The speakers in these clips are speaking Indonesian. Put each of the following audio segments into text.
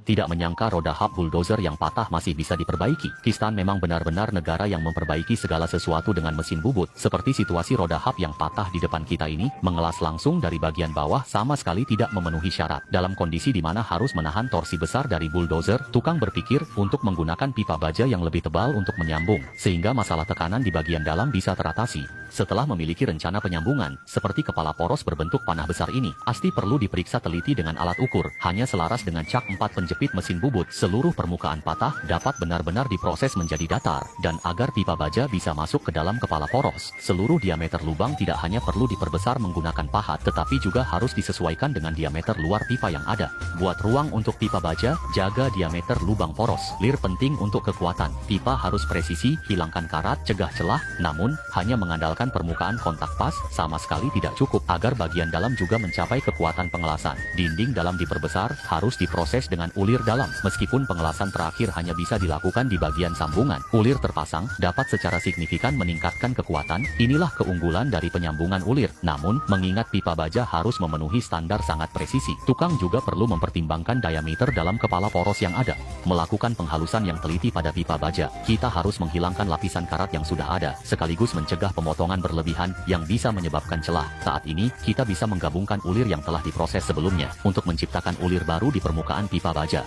Tidak menyangka roda hub bulldozer yang patah masih bisa diperbaiki. Pakistan memang benar-benar negara yang memperbaiki segala sesuatu dengan mesin bubut. Seperti situasi roda hub yang patah di depan kita ini, mengelas langsung dari bagian bawah sama sekali tidak memenuhi syarat. Dalam kondisi di mana harus menahan torsi besar dari bulldozer, tukang berpikir untuk menggunakan pipa baja yang lebih tebal untuk menyambung, sehingga masalah tekanan di bagian dalam bisa teratasi. Setelah memiliki rencana penyambungan, seperti kepala poros berbentuk panah besar ini, pasti perlu diperiksa teliti dengan alat ukur. Hanya selaras dengan cak 4 penjepit mesin bubut, seluruh permukaan patah dapat benar-benar diproses menjadi datar. Dan agar pipa baja bisa masuk ke dalam kepala poros, seluruh diameter lubang tidak hanya perlu diperbesar menggunakan pahat, tetapi juga harus disesuaikan dengan diameter luar pipa yang ada. Buat ruang untuk pipa baja, jaga diameter lubang poros. Lir penting untuk kekuatan. Pipa harus presisi, hilangkan karat, cegah celah, namun hanya mengandalkan permukaan kontak pas sama sekali tidak cukup agar bagian dalam juga mencapai kekuatan pengelasan. Dinding dalam diperbesar, harus diproses dengan ulir dalam. Meskipun pengelasan terakhir hanya bisa dilakukan di bagian sambungan, ulir terpasang dapat secara signifikan meningkatkan kekuatan. Inilah keunggulan dari penyambungan ulir. Namun, mengingat pipa baja harus memenuhi standar sangat presisi, tukang juga perlu mempertimbangkan diameter dalam kepala poros yang ada. Melakukan penghalusan yang teliti pada pipa baja, kita harus menghilangkan lapisan karat yang sudah ada, sekaligus mencegah pemotongan berlebihan yang bisa menyebabkan celah. Saat ini, kita bisa menggabungkan ulir yang telah diproses sebelumnya untuk menciptakan ulir baru di permukaan pipa baja.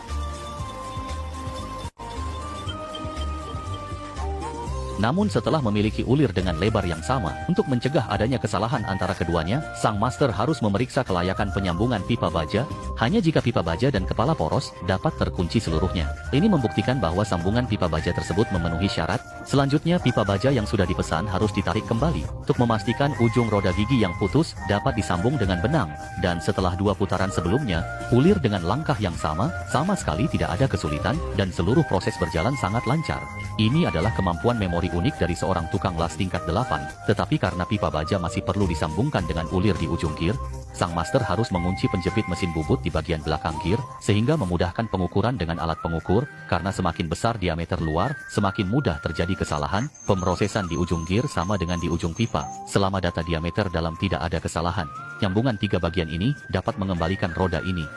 Namun setelah memiliki ulir dengan lebar yang sama, untuk mencegah adanya kesalahan antara keduanya, sang master harus memeriksa kelayakan penyambungan pipa baja, hanya jika pipa baja dan kepala poros dapat terkunci seluruhnya. Ini membuktikan bahwa sambungan pipa baja tersebut memenuhi syarat. Selanjutnya, pipa baja yang sudah dipesan harus ditarik kembali, untuk memastikan ujung roda gigi yang putus dapat disambung dengan benang. Dan setelah 2 putaran sebelumnya, ulir dengan langkah yang sama sekali tidak ada kesulitan, dan seluruh proses berjalan sangat lancar. Ini adalah kemampuan memori unik dari seorang tukang las tingkat 8, tetapi karena pipa baja masih perlu disambungkan dengan ulir di ujung gear, sang master harus mengunci penjepit mesin bubut di bagian belakang gear, sehingga memudahkan pengukuran dengan alat pengukur. Karena semakin besar diameter luar, semakin mudah terjadi kesalahan. Pemrosesan di ujung gear sama dengan di ujung pipa. Selama data diameter dalam tidak ada kesalahan, nyambungan 3 bagian ini dapat mengembalikan roda ini.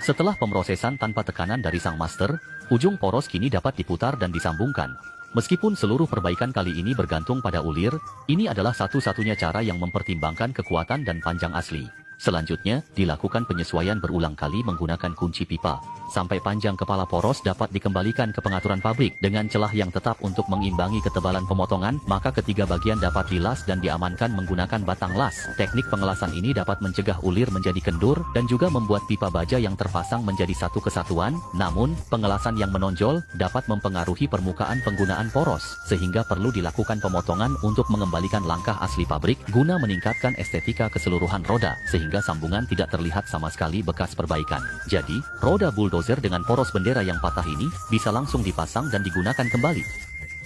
Setelah pemrosesan tanpa tekanan dari sang master, ujung poros kini dapat diputar dan disambungkan. Meskipun seluruh perbaikan kali ini bergantung pada ulir, ini adalah satu-satunya cara yang mempertimbangkan kekuatan dan panjang asli. Selanjutnya, dilakukan penyesuaian berulang kali menggunakan kunci pipa, sampai panjang kepala poros dapat dikembalikan ke pengaturan pabrik dengan celah yang tetap untuk mengimbangi ketebalan pemotongan. Maka ketiga bagian dapat dilas dan diamankan menggunakan batang las. Teknik pengelasan ini dapat mencegah ulir menjadi kendur dan juga membuat pipa baja yang terpasang menjadi satu kesatuan. Namun, pengelasan yang menonjol dapat mempengaruhi permukaan penggunaan poros, sehingga perlu dilakukan pemotongan untuk mengembalikan langkah asli pabrik guna meningkatkan estetika keseluruhan roda, sehingga sambungan tidak terlihat sama sekali bekas perbaikan. Jadi, roda bulldozer dengan poros bendera yang patah ini bisa langsung dipasang dan digunakan kembali.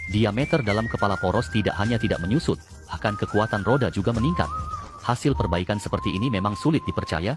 Diameter dalam kepala poros tidak hanya tidak menyusut, bahkan kekuatan roda juga meningkat. Hasil perbaikan seperti ini memang sulit dipercaya,